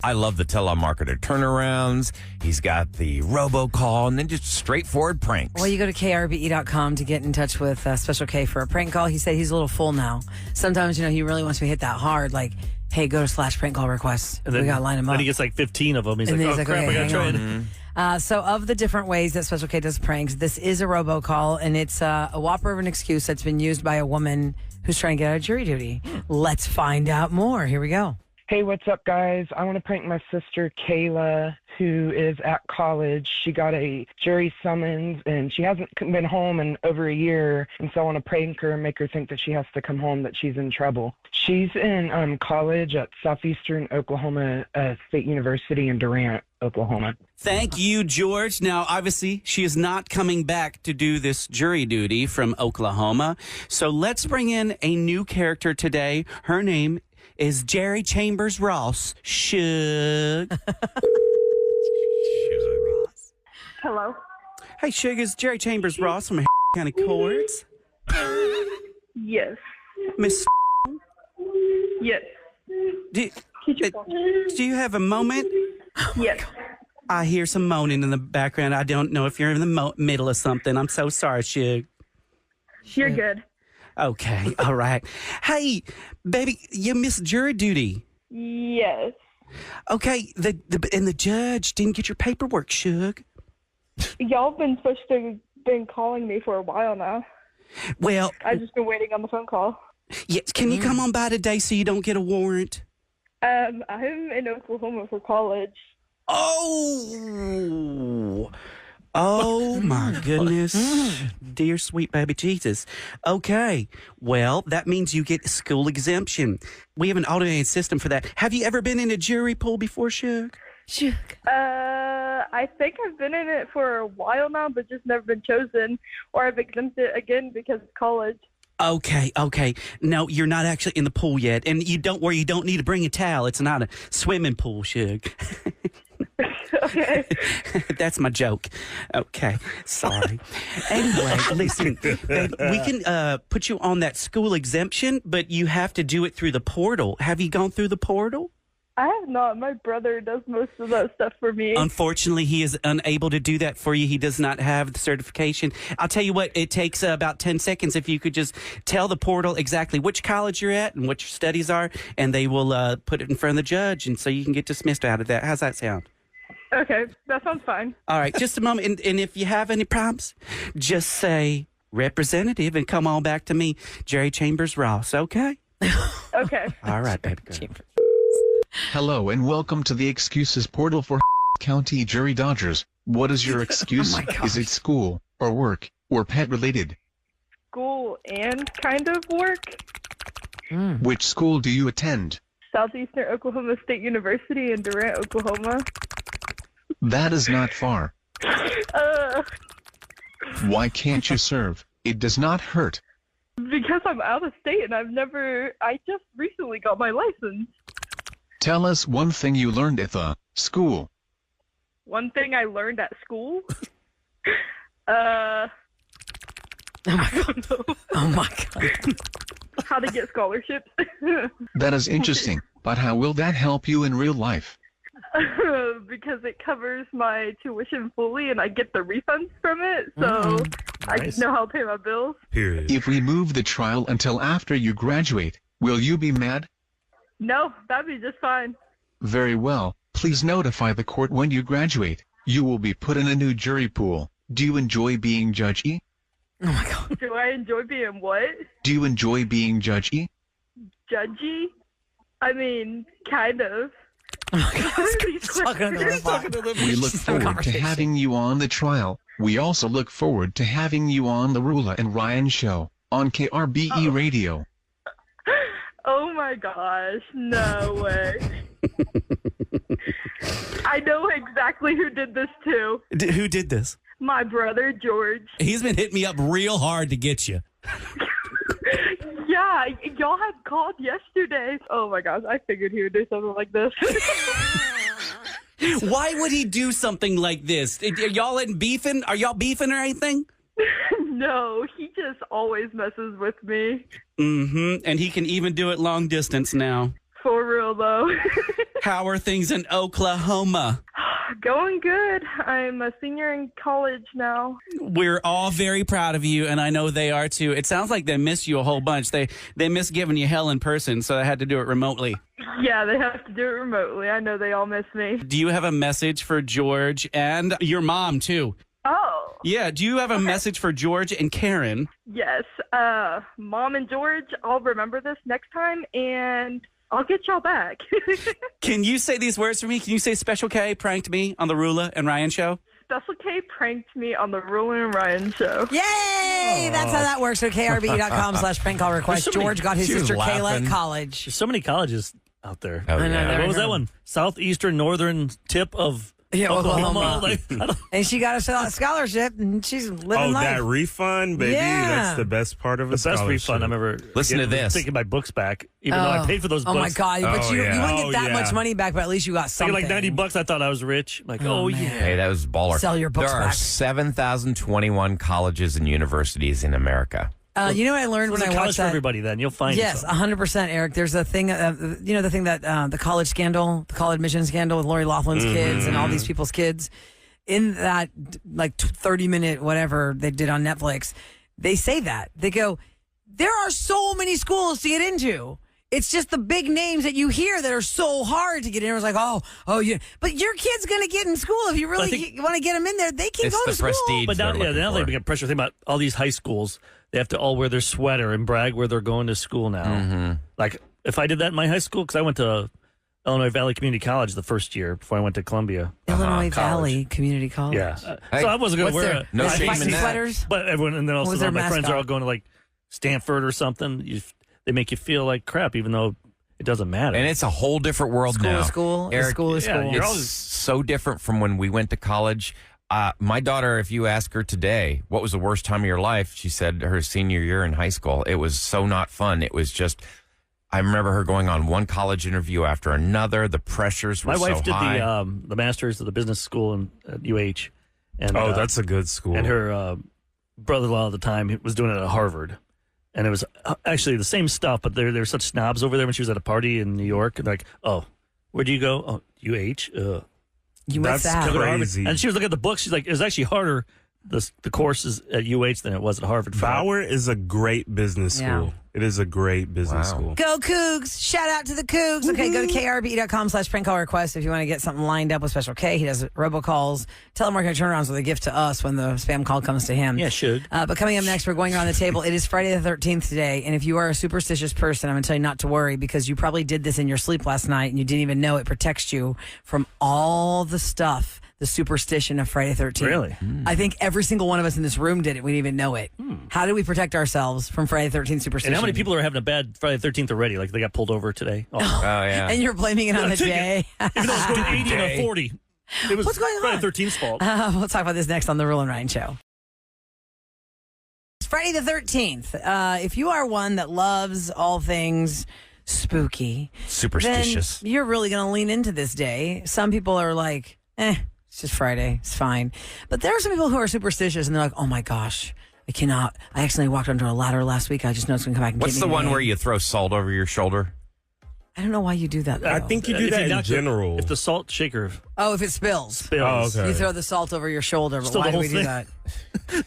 I love the telemarketer turnarounds. He's got the Robo call and then just straightforward pranks. Well, you go to krbe.com to get in touch with Special K for a prank call. He said he's a little full now. Sometimes, he really wants me to hit that hard, like, hey, go to / prank call requests. And then, we got to line him up. Then he gets like 15 of them. He's And like, then oh, he's crap, like, I okay, got to hang try on. it. So of the different ways that Special K does pranks, this is a robocall, and it's a whopper of an excuse that's been used by a woman who's trying to get out of jury duty. Let's find out more. Here we go. Hey, what's up, guys? I want to prank my sister, Kayla, who is at college. She got a jury summons, and she hasn't been home in over a year, and so I want to prank her and make her think that she has to come home, that she's in trouble. She's in college at Southeastern Oklahoma State University in Durant, Oklahoma. Thank you, George. Now, obviously, she is not coming back to do this jury duty from Oklahoma, so let's bring in a new character today. Her name is Jerry Chambers Ross. Shug. Hello. Hey, Shug, is Jerry Chambers Ross from County Courts? Yes. Miss, Yes. do you have a moment? Yes. I hear some moaning in the background. I don't know if you're in the middle of something. I'm so sorry, Shug. You're good. Okay, all right. Hey, baby, you missed jury duty. Yes. Okay, the judge didn't get your paperwork, Shug. Y'all been supposed to been calling me for a while now. Well, I've just been waiting on the phone call. yes. Can you come on by today so you don't get a warrant? I'm in Oklahoma for college. Oh my goodness. Dear sweet baby Jesus. Okay. Well, that means you get school exemption. We have an automated system for that. Have you ever been in a jury pool before, Shug? Shug. I think I've been in it for a while now, but just never been chosen, or I've exempted again because of college. Okay. No, you're not actually in the pool yet, and you don't need to bring a towel. It's not a swimming pool, Shug. Okay. That's my joke. Okay, sorry. Anyway, listen, babe, we can put you on that school exemption, but you have to do it through the portal. Have you gone through the portal? I have not. My brother does most of that stuff for me. Unfortunately, he is unable to do that for you. He does not have the certification. I'll tell you what, it takes about 10 seconds if you could just tell the portal exactly which college you're at and what your studies are, and they will put it in front of the judge, and so you can get dismissed out of that. How's that sound? Okay, that sounds fine. All right, just a moment. And if you have any problems, just say representative and come on back to me, Jerry Chambers Ross, okay? Okay. All right, baby girl. Hello and welcome to the excuses portal for County Jury Dodgers. What is your excuse? Oh my gosh. Is it school, or work, or pet related? School and kind of work. Which school do you attend? Southeastern Oklahoma State University in Durant, Oklahoma. That is not far. Why can't you serve? It does not hurt. Because I'm out of state and I just recently got my license. Tell us one thing you learned at the school. One thing I learned at school? Oh my God. Oh my God. How to get scholarships. That is interesting, but how will that help you in real life? Because it covers my tuition fully and I get the refunds from it, so I Nice. know how to pay my bills. Period. If we move the trial until after you graduate, will you be mad? No, that'd be just fine. Very well. Please notify the court when you graduate. You will be put in a new jury pool. Do you enjoy being judgy? Oh my God. Do I enjoy being what? Do you enjoy being judgy? Judgy? I mean, kind of. Oh my God. These Talking to the questions. robot. We look She's having a forward to conversation. having you on the trial. We also look forward to having you on the Roula and Ryan show on KRBE Radio. Oh my gosh, no way. I know exactly who did this too. Who did this? My brother, George. He's been hitting me up real hard to get you. Yeah, y'all had called yesterday. Oh my gosh, I figured he would do something like this. Why would he do something like this? Are y'all beefing? Are y'all beefing or anything? No, he just always messes with me. And he can even do it long distance now. For real, though. How are things in Oklahoma? Going good. I'm a senior in college now. We're all very proud of you, and I know they are too. It sounds like they miss you a whole bunch. They miss giving you hell in person, so they had to do it remotely. Yeah, they have to do it remotely. I know they all miss me. Do you have a message for George and your mom too? Oh. Yeah, do you have a message for George and Karen? Yes. Mom and George, I'll remember this next time, and I'll get y'all back. Can you say these words for me? Can you say Special K pranked me on the Roula and Ryan show? Special K pranked me on the Roula and Ryan show. Yay! That's how that works. So KRBE.com/prank call request. There's so many- George got his She was sister Kayla laughing. at college. There's so many colleges out there. Oh, I know, yeah. never What was that heard. one? Southeastern, northern tip of Yeah, Oklahoma. Oklahoma. Like, I don't- And she got a scholarship, and she's living life. That refund, baby. Yeah. That's the best part of the a best scholarship. refund I'm ever. Listen to getting was this. Taking my books back, even though I paid for those Oh books. my God! But Oh, you yeah. wouldn't get Oh, that yeah. much money back, but at least you got I something. get like $90. I thought I was rich. I'm like, oh man. yeah. Hey, that was baller. Sell your books There are back. 7,021 colleges and universities in America. You know what I learned There's when a I college watched for that? everybody. Then you'll find. Yes, yourself. 100%, Eric. There's a thing, the thing that the college scandal, the college admission scandal with Lori Loughlin's kids and all these people's kids. In that, like 30-minute whatever they did on Netflix, they say that they go, there are so many schools to get into. It's just the big names that you hear that are so hard to get in. It's like, oh, yeah. But your kid's going to get in school. If you really want to get them in there, they can It's go the to school. prestige. But now, they're yeah, looking now for. they get pressure. Think about all these high schools. They have to all wear their sweater and brag where they're going to school now. Mm-hmm. Like if I did that in my high school, because I went to Illinois Valley Community College the first year before I went to Columbia. Illinois College. Valley Community College. Yeah. Hey, So I wasn't going to What's wear their it. No like shame in feisty that. sweaters? But everyone, and then What also was all their my friends mascot? are all going to like Stanford or something. They make you feel like crap, even though it doesn't matter. And it's a whole different world School now. is school. Eric, School is yeah, school. you're It's all- so different from when we went to college. My daughter, if you ask her today, what was the worst time of your life? She said her senior year in high school. It was so not fun. It was just, I remember her going on one college interview after another. The pressures were my wife so did high. the masters of the business school at UH. And, Oh, that's a good school. And her brother-in-law at the time was doing it at Harvard. And it was actually the same stuff, but they're such snobs over there when she was at a party in New York. And like, oh, where'd you go? Oh, UH. You must That's have. crazy. And she was looking at the books. She's like, it was actually harder, the courses at UH than it was at Harvard. Bauer is a great business Yeah. school. It is a great business Wow. school. Go Cougs. Shout out to the Cougs. Okay, go to KRBE.com/prank call request if you want to get something lined up with Special K. He does robocalls, telemarketing turnarounds with a gift to us when the spam call comes to him. Yeah, should. But coming up next, we're going around the table. It is Friday the 13th today. And if you are a superstitious person, I'm going to tell you not to worry because you probably did this in your sleep last night and you didn't even know it protects you from all the stuff, the superstition of Friday the 13th. Really? I think every single one of us in this room did it. We didn't even know it. How do we protect ourselves from Friday the 13th superstition? And how many people are having a bad Friday the 13th already? Like they got pulled over today? Oh. Oh, yeah. And you're blaming it on the day. Even though it's going 80 and a 40. It was What's going Friday on? the 13th's fault. We'll talk about this next on the Roula and Ryan Show. It's Friday the 13th. If you are one that loves all things spooky, Superstitious. then you're really going to lean into this day. Some people are like, it's just Friday. It's fine. But there are some people who are superstitious and they're like, oh my gosh, I cannot. I accidentally walked onto a ladder last week. I just know it's going to come back and What's get the me one today. where you throw salt over your shoulder? I don't know why you do that. I though. think you do If that in knock the- general. If the salt shaker Oh, if it spills. spills. Oh, okay. You throw the salt over your shoulder, but Still why the do we whole do thing. that? Yeah.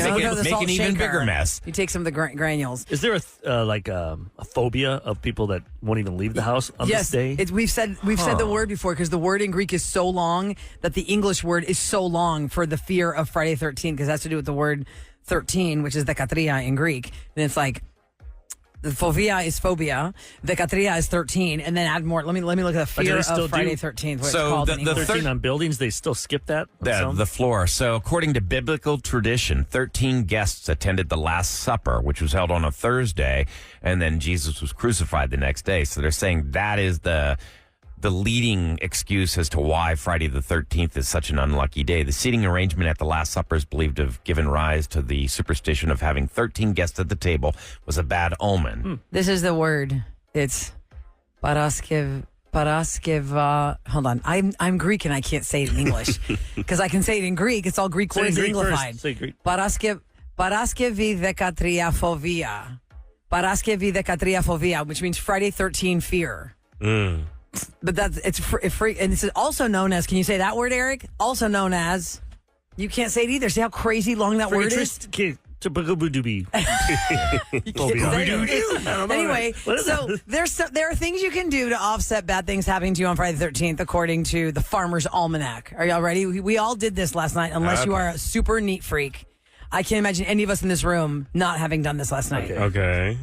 Make it- make an even bigger mess. You take some of the granules. Is there a phobia of people that won't even leave the house on Yes, this day? we've said the word before because the word in Greek is so long that the English word is so long for the fear of Friday 13 because it has to do with the word 13, which is dekatria in Greek, and it's like the phobia is phobia, dekatria is 13, and then add more. Let me look at the But do fear they still of Friday do- 13th. What So it's called the in English. 13 on buildings, they still skip that? on some? The floor. So, according to biblical tradition, 13 guests attended the Last Supper, which was held on a Thursday, and then Jesus was crucified the next day. So, they're saying that is the leading excuse as to why Friday the 13th is such an unlucky day. The seating arrangement at the Last Supper is believed to have given rise to the superstition of having 13 guests at the table was a bad omen. This is the word. It's paraskiv. Hold on, I'm Greek and I can't say it in English because I can say it in Greek. It's all Greek Say words Greek first. Englified. Say Greek. Paraskividekatriaphobia. Paraskividekatriaphobia, which means Friday 13 fear. But it's free, and this is also known as. Can you say that word, Eric? Also known as. You can't say it either. See how crazy long that word is? Anyway, so there are things you can do to offset bad things happening to you on Friday the 13th, according to the Farmer's Almanac. Are y'all ready? We all did this last night, unless you are a super neat freak. I can't imagine any of us in this room not having done this last night. Okay.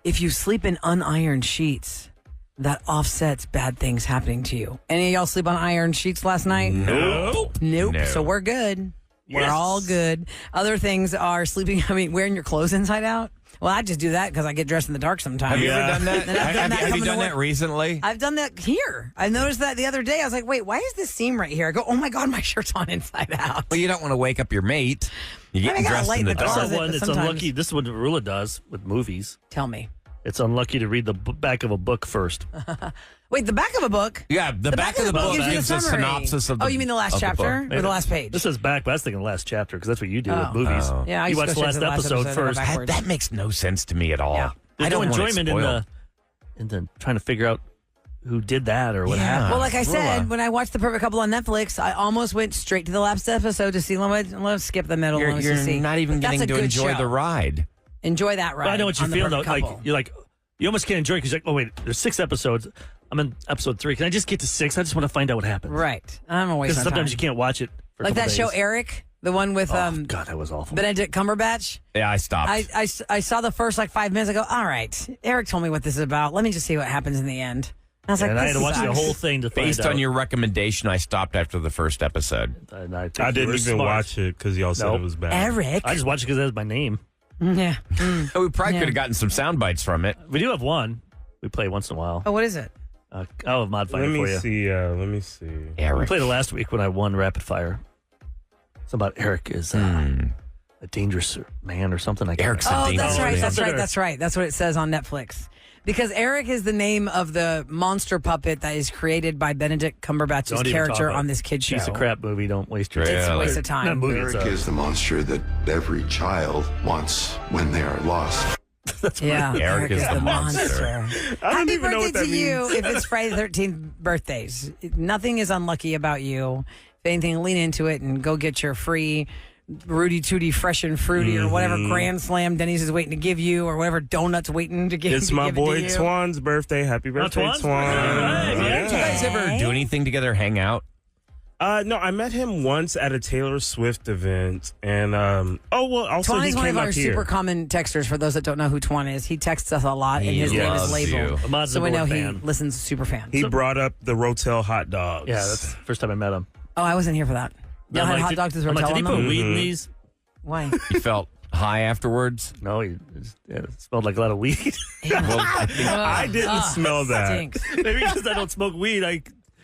If you sleep in unironed sheets, that offsets bad things happening to you. Any of y'all sleep on iron sheets last night? Nope. No. So we're good. We're all good. Other things are sleeping, wearing your clothes inside out. Well, I just do that because I get dressed in the dark sometimes. Have you ever done that? Have you done to that recently? I've done that here. I noticed that the other day. I was like, wait, why is this seam right here? I go, oh my God, my shirt's on inside out. Well, you don't want to wake up your mate. You get dressed in the dark. That's the one that's unlucky. This is what Roula does with movies. Tell me. It's unlucky to read the back of a book first. Wait, the back of a book? Yeah, the back of the book gives a synopsis of the Oh, you mean the last chapter or the last page? This is back, but I was thinking the last chapter because that's what you do with movies. Oh. Yeah, you watch the last episode first. That makes no sense to me at all. Yeah. I don't want enjoyment in the trying to figure out who did that or what happened. Well, like I said, when I watched The Perfect Couple on Netflix, I almost went straight to the last episode to see. Let's skip the middle. You're not even getting to enjoy the ride. Enjoy that ride. But I know what you feel though. Like you're like. You almost can't enjoy it because you're like, oh, wait, there's 6 episodes. I'm in episode 3. Can I just get to 6? I just want to find out what happens. Right. I'm always because sometimes you can't watch it for like a that days. show Eric, the one with God, that was awful. Benedict Cumberbatch. Yeah, I stopped. I saw the first 5 minutes. I go, all right, Eric told me what this is about. Let me just see what happens in the end. I was like, I had to watch the whole thing to Based on your recommendation, I stopped after the first episode. I didn't even watch it because y'all said it was bad. Eric. I just watched it because it has my name. Yeah. We probably could have gotten some sound bites from it. We do have one. We play once in a while. Oh, what is it? I'll have Mod find it for you. Let me see. Eric. We played it last week when I won Rapid Fire. It's about Eric is a dangerous man or something like that. Eric's a Oh, dangerous that's right. man. That's right. That's what it says on Netflix. Because Eric is the name of the monster puppet that is created by Benedict Cumberbatch's character on this kid's show. Piece of crap movie. Don't waste your time. It's a waste of time. Not a movie, Eric is the monster that every child wants when they are lost. Yeah, Eric is the monster. I don't Happy even know birthday what that to means. you if it's Friday the 13th birthdays. Nothing is unlucky about you. If anything, lean into it and go get your free Rudy Tooty Fresh and Fruity or whatever Grand Slam Denny's is waiting to give you or whatever donut's waiting to give It's to my give it boy to you. Twan's birthday. Happy birthday, Twan's Twan. birthday. Did you guys ever do anything together, hang out? No, I met him once at a Taylor Swift event, and also Twan he is one of came our up here. super common texters. For those that don't know who Twan is, he texts us a lot, and his name is loves labeled. you. Mod's So we number know one he fan. listens to super fan. He brought up the Rotel hot dogs. Yeah, that's the first time I met him. Oh, I wasn't here for that. Y'all I'm had like, hot did- dogs with I'm like, Rotel did he on put them? weed in these? Why? You felt high afterwards? No, it smelled like a lot of weed. Well, I think I didn't smell that. Stinks. Maybe because I don't smoke weed, I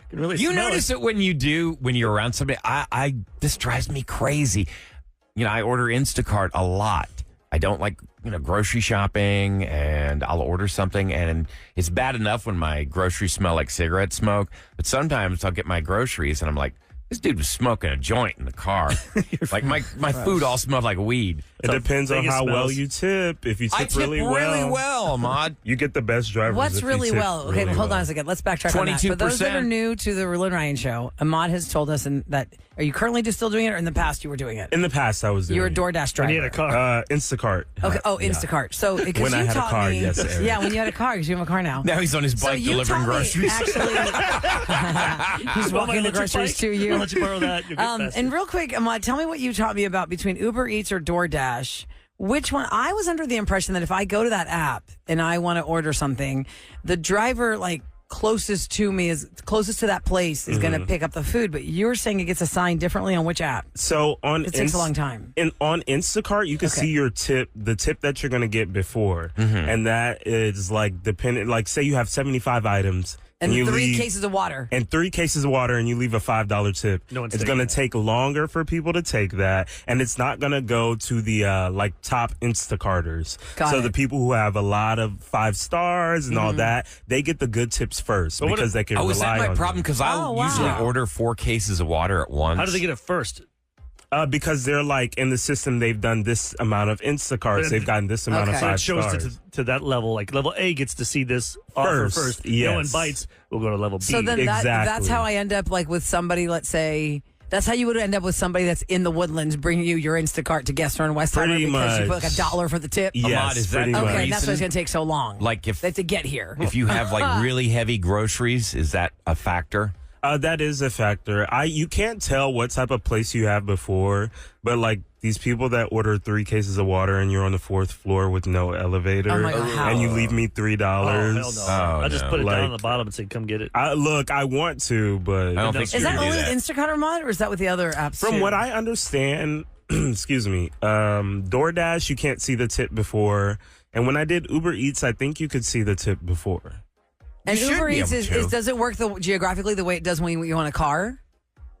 can really you smell notice it when you're around somebody. This drives me crazy. I order Instacart a lot. I don't like grocery shopping, and I'll order something, and it's bad enough when my groceries smell like cigarette smoke, but sometimes I'll get my groceries and I'm like, this dude was smoking a joint in the car. Like my food all smelled like weed. It depends on Vegas how well smells. you tip. If you tip, I tip really well, Ahmad. you get the best drivers. What's if you really tip well? Okay, really well, hold well. on a second. Let's backtrack on that. For those that are 22%. new to the Roula and Ryan show, Ahmad has told us that are you currently just still doing it, or in the past you were doing it? In the past, I was doing You're a DoorDash driver. When you had a car. Instacart. Okay. Oh, Instacart. So because When you I had a taught car, me, yes, Eric. yeah, when you had a car, because you have a car now. Now he's on his So bike you delivering taught me groceries. Actually, he's walking the groceries to you. I'll let you borrow that. You'll get faster. And real quick, Ahmad, tell me what you taught me about between Uber Eats or DoorDash. Which one? I was under the impression that if I go to that app and I want to order something, the driver closest to me closest to that place is going to pick up the food. But you're saying it gets assigned differently on which app? So It takes a long time. On Instacart, you can see your tip, the tip that you're going to get before, and that is dependent. Like, say you have 75 items. And you 3 leave, cases of water. And 3 cases of water, and you leave a $5 tip. No one's it's taking going to that. take longer for people to take that, and it's not going to go to the top Instacarters. Got so it. the people who have a lot of 5 stars and all that, they get the good tips first But what because they can Oh, is rely that my on problem? them. Because I'll Oh, wow. usually order 4 cases of water at once. How do they get it first? Because they're like in the system, they've done this amount of Instacarts, they've gotten this amount of Okay. So it 5 shows stars. to that level. Like level A gets to see this offer first. Yes. No one bites. We'll go to level B. So then Exactly. that's how I end up like with somebody, let's say, that's how you would end up with somebody that's in the Woodlands bringing you your Instacart to Guest and Westheimer Pretty because you put much. like $1 for the tip. Yes, Ahmad, is that pretty the much. Okay, and that's why it's reason? going to take so long. Like if They have to get here. if you have like really heavy groceries, is that a factor? That is a factor. You can't tell what type of place you have before, but like these people that order 3 cases of water and you're on the 4th floor with no elevator, Oh my God, how? and you leave me $3. Oh, hell no. Oh, I just no. put it down on Like- the bottom and say, come get it. Look, I want to, but I don't think you Is that can do only that. with Instacart or Mod, or is that with the other apps from too? what I understand, excuse me, DoorDash, you can't see the tip before. And when I did Uber Eats, I think you could see the tip before. And You should Uber be Eats able to. does it work geographically the way it does when you want a car?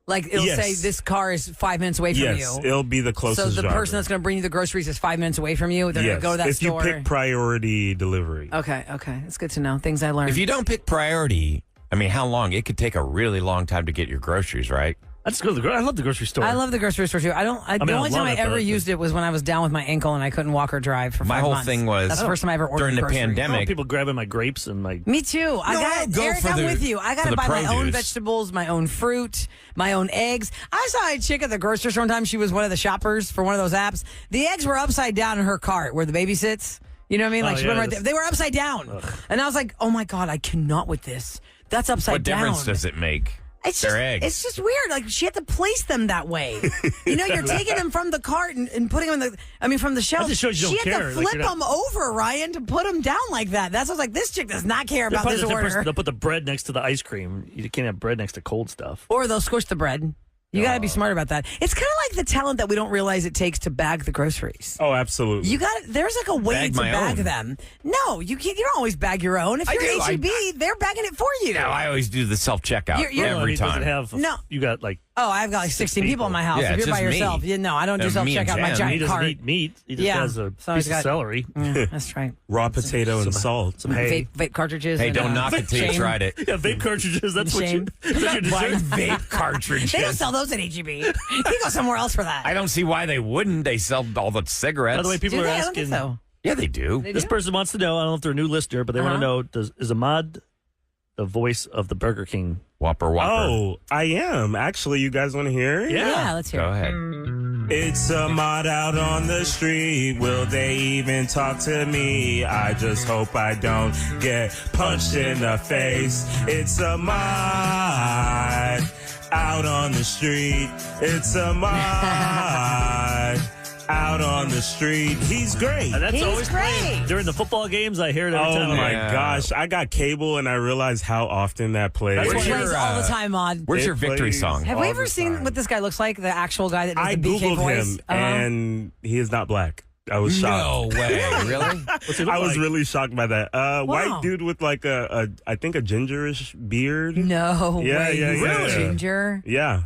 Like it'll Yes. say this car is 5 minutes away from Yes, you. it'll be the So closest the driver. person that's going to bring you the groceries is 5 minutes away from you. They're going yes, to go to that if store. you pick priority delivery. Okay, it's good to know. Things I learned. If you don't pick priority, I mean, how long? It could take a really long time to get your groceries, right? I just go to I love the grocery store. I love the grocery store too. The only time love I it, ever but- used it was when I was down with my ankle and I couldn't walk or drive for 5 My whole months. thing was That's the first time I ever ordered during the groceries. pandemic. people grabbing my grapes and my. Me too. I No, got go Eric. for I'm the- with you. I got for to the buy my own produce. vegetables, my own fruit, my own eggs. I saw a chick at the grocery store one time. She was one of the shoppers for one of those apps. The eggs were upside down in her cart where the baby sits. You know what I mean? Like Oh, she yeah, went right this- there. They were upside down, and I was like, "Oh my god, I cannot with this. That's upside What down." difference does it make? It's They're just, eggs. It's just weird. Like she had to place them that way. You're taking them from the cart and putting them from the shelf. just shows you she don't had care. to Like, flip you're them over, Ryan, to put them down like that. That's what I was like. This chick does not care about this order. They'll put the bread next to the ice cream. You can't have bread next to cold stuff. Or they'll squish the bread. You got to be smart about that. It's kind of like the talent that we don't realize it takes to bag the groceries. Oh, absolutely. You got there's like a way Bag to my bag own. them. No, you can't. You don't always bag your own. If I you're do. an HEB, they're bagging it for you. No, I always do the self checkout You're- Well, I every mean, does time. it have? No. You got like. Oh, I've got like 16 people in my house. Yeah, if it's you're by just me. yourself, no, I don't do self me and checkout. My Jen. He giant doesn't cart. eat meat. He just Yeah. has a So he's piece got- of celery. That's right. Raw potato and salt. Some hay. Vape cartridges. Hey, and, don't knock it till you shame. tried it. Yeah, vape cartridges. That's what Shame. you. That's your Buy dessert. vape cartridges. They don't sell those at HEB. You go somewhere else for that. I don't see why they wouldn't. They sell all the cigarettes. By the way, people Do are they? I don't think asking. so. yeah, they do. They This do? person wants to know. I don't know if they're a new listener, but they want Uh-huh. to know: is Ahmad the voice of the Burger King? Whopper. Oh, I am. Actually, you guys want to hear it? Yeah, let's hear Go it. ahead. It's a mod out on the street. Will they even talk to me? I just hope I don't get punched in the face. It's a mod out on the street. It's a mod out on the street. He's great. And that's He's always playing great. during the football games. I hear it every Oh time. my Yeah. gosh. I got cable and I realized how often that plays. That's It what plays your, all the time, Mod. Where's It your victory plays- song? Have we all ever the seen time. what this guy looks like? The actual guy that does I the BK Googled voice? him and he is not black. I was shocked. No way. Really? What's he look I was like? really shocked by that. Wow. White dude with like I think a gingerish beard. No Yeah, way. yeah, He's yeah. Ginger. Yeah.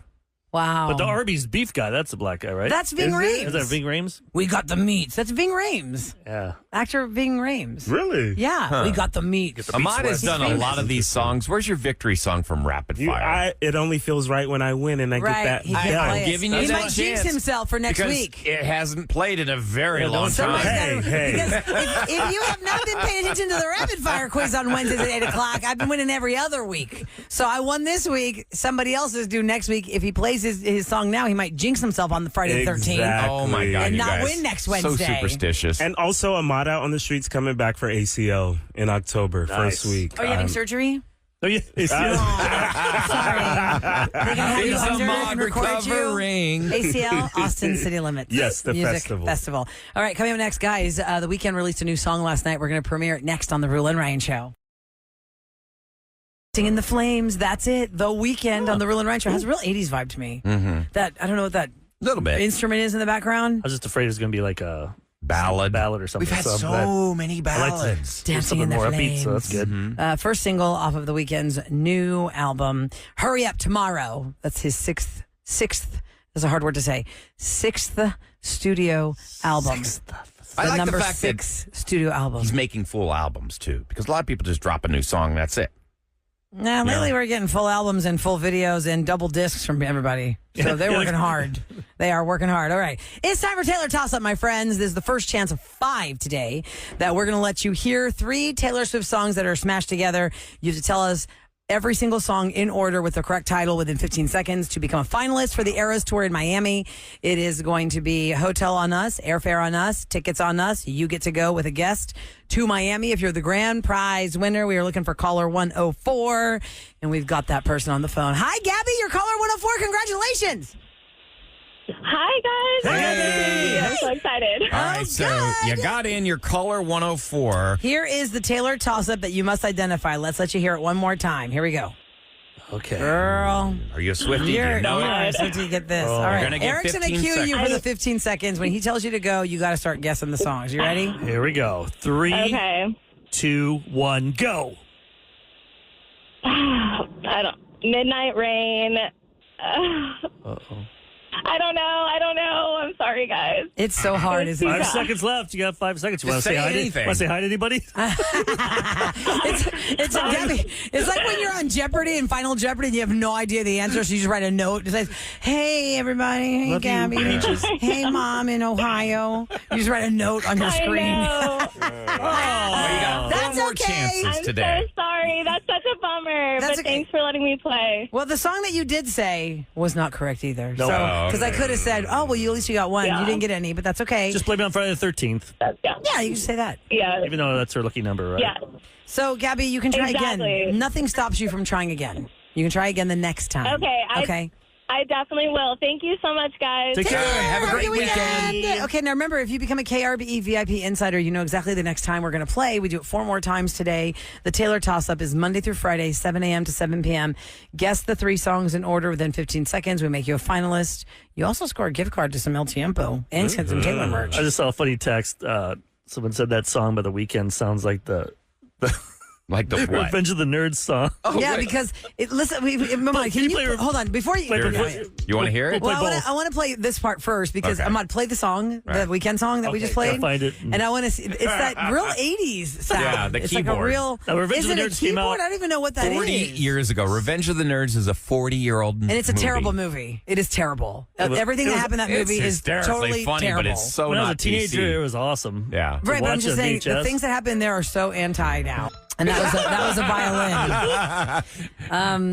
Wow. But the Arby's beef guy, that's the black guy, right? That's Ving Is it? Rhames. Is that Ving Rhames? We got the meats. That's Ving Rhames. Yeah. Actor Ving Rhames. Really? Yeah, we got the meat. Ahmad has done a famous. lot of these songs. Where's your victory song from Rapid Fire? It only feels right when I win and I Right, get that. he can't bell. play it. giving you He that might jinx chance. himself for next because week. it hasn't played in a very long Somebody's time. Hey, gotta- hey. Because if you have not been paying attention to the rapid fire quiz on Wednesdays at 8 o'clock, I've been winning every other week. So I won this week. Somebody else is due next week. If he plays his song now, he might jinx himself on the Friday the 13th. Exactly. Oh my God, And you not guys. win next So Wednesday. superstitious. And also, Ahmad Out on the Street's coming back for ACL in October, Nice. first week. Are you having surgery? Oh, yeah. Sorry. They're gonna have you Is under Ahmad and record you. recovering? ACL, Austin City Limits. Yes, the Music festival. All right, coming up next, guys. The Weeknd released a new song last night. We're going to premiere it next on the Roula and Ryan Show. Singing the Flames. That's it. The Weeknd on the Roula and Ryan Show has a real 80s vibe to me. Mm-hmm. That I don't know what that little bit. instrument is in the background. I was just afraid it was going to be like a Ballad. or something. We've had I'm so glad- many I like ballads. to- Dancing something in the more Flames. upbeat, so that's good. First single off of the Weeknd's new album, "Hurry Up Tomorrow." That's his sixth. That's a hard word to say. Sixth studio album. I like the number fact that 6 studio album. He's making full albums too, because a lot of people just drop a new song and that's it. Nah, lately we're getting full albums and full videos and double discs from everybody. So they're working hard. They are working hard. All right. It's time for Taylor Toss-Up, my friends. This is the first chance of 5 today that we're going to let you hear 3 Taylor Swift songs that are smashed together. You have to tell us every single song in order with the correct title within 15 seconds to become a finalist for the Eras Tour in Miami. It is going to be hotel on us, airfare on us, tickets on us. You get to go with a guest to Miami. If you're the grand prize winner, we are looking for caller 104, and we've got that person on the phone. Hi, Gabby, you're caller 104. Congratulations. Hi, guys. Hey. I'm so excited. All right, so you got in your caller 104. Here is the Taylor toss-up that you must identify. Let's let you hear it one more time. Here we go. Okay. Girl. Are you a Swiftie? Do you know it? Swiftie, get this. Oh. All right. You're gonna get Eric's going to 15 cue you for the seconds. 15 seconds. When he tells you to go, you got to start guessing the songs. You ready? Here we go. 3, Okay. 2, 1, go. I don't. Midnight Rain. Uh-oh. I don't know. I'm sorry, guys. It's so hard, isn't it? 5 seconds left. You got 5 seconds. You want Just to say say hi? anything. Want to say hi to anybody? It's like when you're on Jeopardy and Final Jeopardy and you have no idea the answer, so you just write a note. It says, "Hey, everybody. Hey, Love you, Gabby. Peaches." Hey, Mom in Ohio." You just write a note on your I screen. know. That's more okay. chances I'm today. so sorry. That's such a bummer. That's but okay. thanks for letting me play. Well, the song that you did say was not correct either. No. So, Oh, because I okay. could have said, "Oh, well, at least you got one. Yeah. You didn't get any, but that's okay." Just blame it on Friday the 13th, Yeah. Yeah, you can say that. Yeah. even though that's her lucky number, right? Yeah. So, Gabby, you can try Exactly. again. Nothing stops you from trying again. You can try again the next time. Okay. Okay. I definitely will. Thank you so much, guys. Take care. Have a great weekend. Okay, now remember, if you become a KRBE VIP Insider, you know exactly the next time we're going to play. We do it 4 more times today. The Taylor Toss-Up is Monday through Friday, 7 a.m. to 7 p.m. Guess the 3 songs in order within 15 seconds. We make you a finalist. You also score a gift card to some El Tiempo and get some Taylor merch. I just saw a funny text. Someone said that song by The Weeknd sounds like the Like the what? Revenge of the Nerds song. Yeah, because listen, Mama, can you play- hold on before you? Wait, You want to hear it? Well, play both. I want to play this part first because Okay. I'm going to play the song, the Right. Weekend song that we just gotta played. find it. And I want to see, it's that real 80s sound. Yeah, the it's like a keyboard. real, Now, Revenge is of the it a Nerds came keyboard? out I don't even know what that is. 40 years ago. Revenge of the Nerds is a 40-year-old And it's a terrible movie. It is terrible. Everything that happened in that movie is hysterically totally funny, terrible. but it's so when I was not a teenager, PC. it was awesome. Yeah. To Right, but I'm watch just on saying the VHS. things that happen there are so anti now. And that was a violin.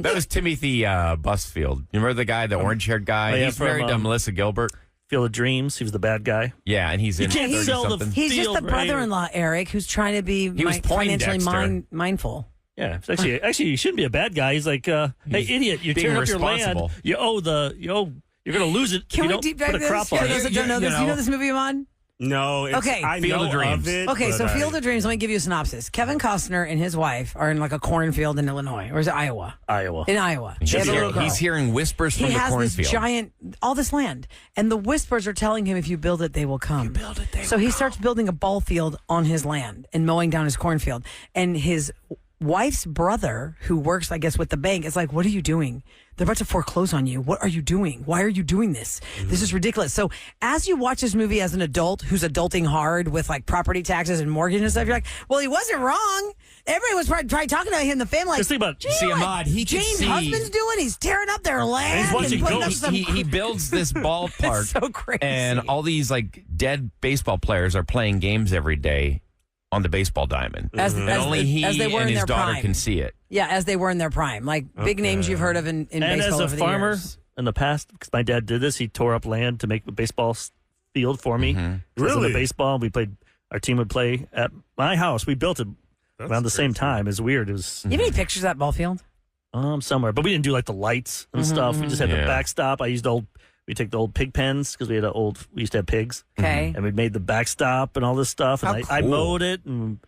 That was Timothy Busfield. You remember the guy, the orange-haired guy? Oh, yeah, He's from, married to Melissa Gilbert. Field of Dreams. He was the bad guy. Yeah, and he's in can't 30 sell the- something. He's just the Field, right? brother-in-law, Eric, who's trying to be was financially Poindexter. mindful. Yeah, it's actually, you shouldn't be a bad guy. He's like, hey, idiot, you're being tearing up your land. responsible. You're going to lose it. Can if you we don't deep put dive a this? crop For on those it. that don't know this, you know this movie, Amon? No. Okay. I Field know of Dreams. of it. Okay, so but Field of Dreams, let me give you a synopsis. Kevin Costner and his wife are in like a cornfield in Illinois, or is it Iowa? Iowa. In Iowa. They have a little girl. He's hearing whispers He from the has this cornfield. giant, all this land, and the whispers are telling him, if you build it, they will come. So he starts building a ball field on his land and mowing down his cornfield. And his wife's brother, who works, I guess, with the bank, is like, "What are you doing? They're about to foreclose on you. What are you doing? Why are you doing this? This is ridiculous." So as you watch this movie as an adult who's adulting hard with like property taxes and mortgage and stuff, you're like, well, he wasn't wrong. Everybody was probably talking about him in the family. Like, Just think about- "Gee, See, what Ahmad, he could James' see- husband's doing? He's tearing up their land he's watching putting up ghosts. some He builds this ballpark. It's so crazy. And all these like dead baseball players are playing games every day on the baseball diamond. As- and as only the- he as they were and in his their daughter prime. can see it. Yeah, as they were in their prime, like big names you've heard of in And baseball as a over the farmer years. in the past, because my dad did this, he tore up land to make a baseball field for me. Mm-hmm. Really? The baseball, our team would play at my house. We built it around the same time. It's weird. It was You have any pictures of that ball field? somewhere, but we didn't do like the lights and stuff. We just had the Yeah. backstop. We take the old pig pens because we used to have pigs. Okay. And we made the backstop and all this stuff. And How I cool. mowed it and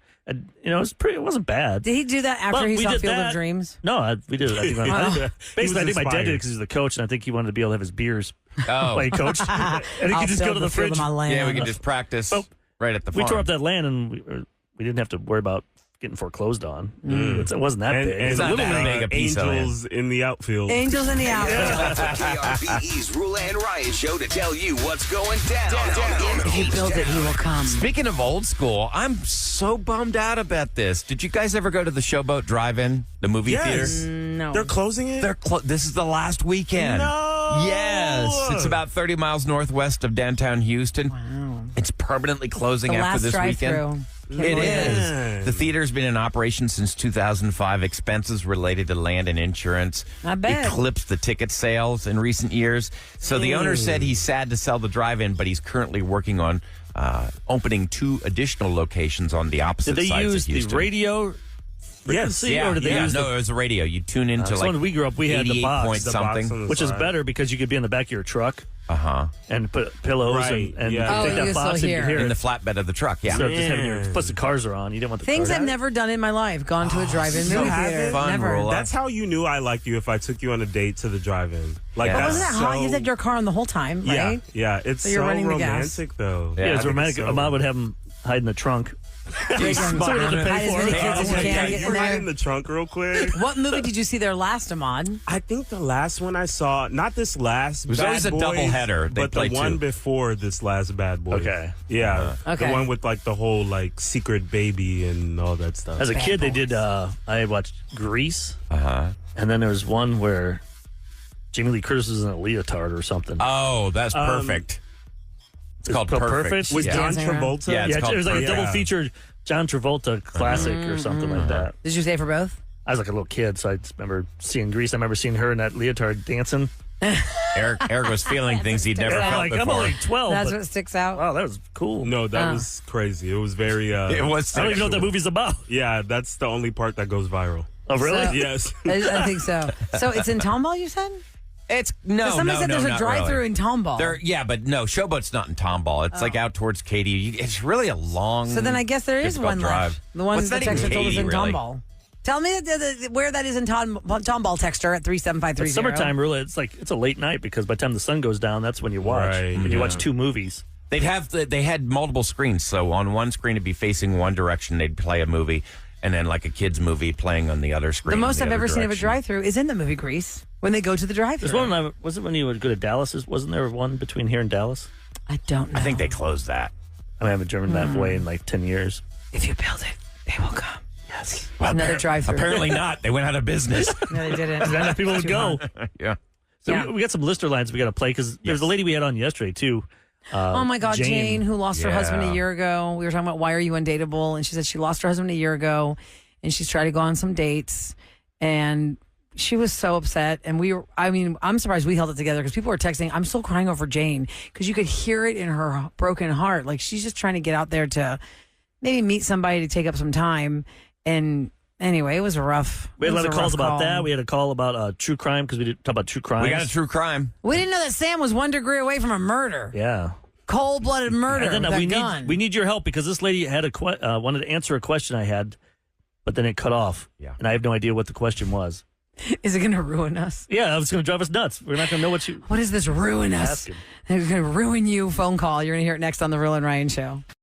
it wasn't bad. Did he do that after But he we saw did Field of that. Dreams? No, we did it. Basically, I think my dad inspired. did it because he's the coach, and I think he wanted to be able to have his beers Oh. while he coached. And he I'll could just go build to the field fridge. of my land. Yeah, we can just practice Well, right at the We farm. tore up that land, and we didn't have to worry about getting foreclosed on. It wasn't that big. And It's not that big a piece of land. Angels in the outfield. Angels in the outfield. KRBE's Roula and Ryan show to tell you what's going down. If you build it, he will come. Speaking of old school, I'm so bummed out about this. Did you guys ever go to the Showboat Drive-In, the movie theater? No. They're closing it? This is the last weekend. No. Yes. It's about 30 miles northwest of downtown Houston. Wow. It's permanently closing The after last this drive-through. weekend. Can't It believe is. The theater's been in operation since 2005. Expenses related to land and insurance I bet. eclipsed the ticket sales in recent years. So the owner said he's sad to sell the drive-in, but he's currently working on opening 2 additional locations on the opposite Did they sides use of Houston. the radio frequency, Yeah, or did they use no, it was a radio. You tune into so like when we grew up, we had the 88 box, point the something. box on the which is side. better because you could be in the back of your truck Uh-huh. and put pillows Right, and yeah. you Oh, could take you that box and still you could hear. hear In the it. flatbed of the truck, yeah. Instead of just having your, Man. plus the cars are on. You didn't want the Things cars. I've never done in my life. Gone to a drive-in you movie haven't? theater. Fun, Never. Rolla. That's how you knew I liked you if I took you on a date to the drive-in. Like, Yeah. But that's wasn't that hot? You had your car on the whole time, right? Yeah. It's So so, you're running the gas. romantic, though. Yeah, Yeah, I it's think romantic. so. Mom would have them hide in the trunk. So we didn't have to Hide pay as for many it. kids as you can. Yeah, Get you in right there. in the trunk real quick. What movie did you see there last, Ahmad? I think the last one I saw, not this last It was Bad always a Boys, doubleheader. They but the played one 2. before this last Bad Boys. Okay. Yeah. Okay. The one with like the whole like secret baby and all that stuff. As a Bad kid, they Boys. did. I watched Grease, Uh-huh. and then there was one where Jamie Lee Curtis was in a leotard or something. Oh, that's perfect. It's called called Perfect. Perfect? With yeah. John Dancing around. Travolta. Yeah, it's yeah, called it was like a Perfect. double Yeah. feature John Travolta classic or something like that. Did you say for both? I was like a little kid, so I just remember seeing Grease. I remember seeing her in that leotard dancing. Eric was feeling things he'd never And I'm felt like, before. I'm only 12. That's but, what sticks out. wow, that was cool. No, that Oh. was crazy. It was very. It was. I don't even know what that movie's about. Yeah, that's the only part that goes viral. Oh, really? So- Yes. I think so. So it's in Tomball, you said? It's no. Somebody no, said no, there's a not drive-through really. in Tomball. Yeah, but no, Showboat's not in Tomball. It's like out towards Katy. It's really a long. So then I guess there is difficult one drive. left. The one What's the that even texter told us Katy, in really? Tomball. Tell me where that is in Tomball, texter at 37530. It's summertime, really. It's a late night because by the time the sun goes down, that's when you watch. Right, and you yeah. watch 2 movies. They had multiple screens. So on one screen it'd be facing one direction. They'd play a movie, and then like a kids movie playing on the other screen. The most in I've the ever other seen of a direction. drive-through is in the movie Grease when they go to the There's drive-through. one. Was it when you would go to Dallas? Wasn't there one between here and Dallas? I don't know. I think they closed that. I haven't driven that way in like 10 years. If you build it, they will come. Yes. Another drive-through. Apparently not. They went out of business. No, they didn't. Then people would Too go. hot. Yeah. So Yeah. we got some lister lines we got to play because there's a lady we had on yesterday too. Oh my God, Jane, who lost her husband Yeah. a year ago. We were talking about why are you undateable, and she said she lost her husband a year ago, and she's tried to go on some dates, and she was so upset. And I'm surprised we held it together because people were texting. I'm still crying over Jane because you could hear it in her broken heart. Like she's just trying to get out there to maybe meet somebody to take up some time. And anyway, it was rough. We had It a was lot of calls rough about call. that. We had a call about true crime because we did talk about true crime. We got a true crime. We didn't know that Sam was 1 degree away from a murder, Yeah. cold-blooded murder. And then with we a gun. need your help because this lady had wanted to answer a question I had, but then it cut off. Yeah. And I have no idea what the question was. Is it going to ruin us? Yeah, it's going to drive us nuts. We're not going to know what you. What is this ruin us? Ask him. It's going to ruin you phone call. You're going to hear it next on the Roula and Ryan Show.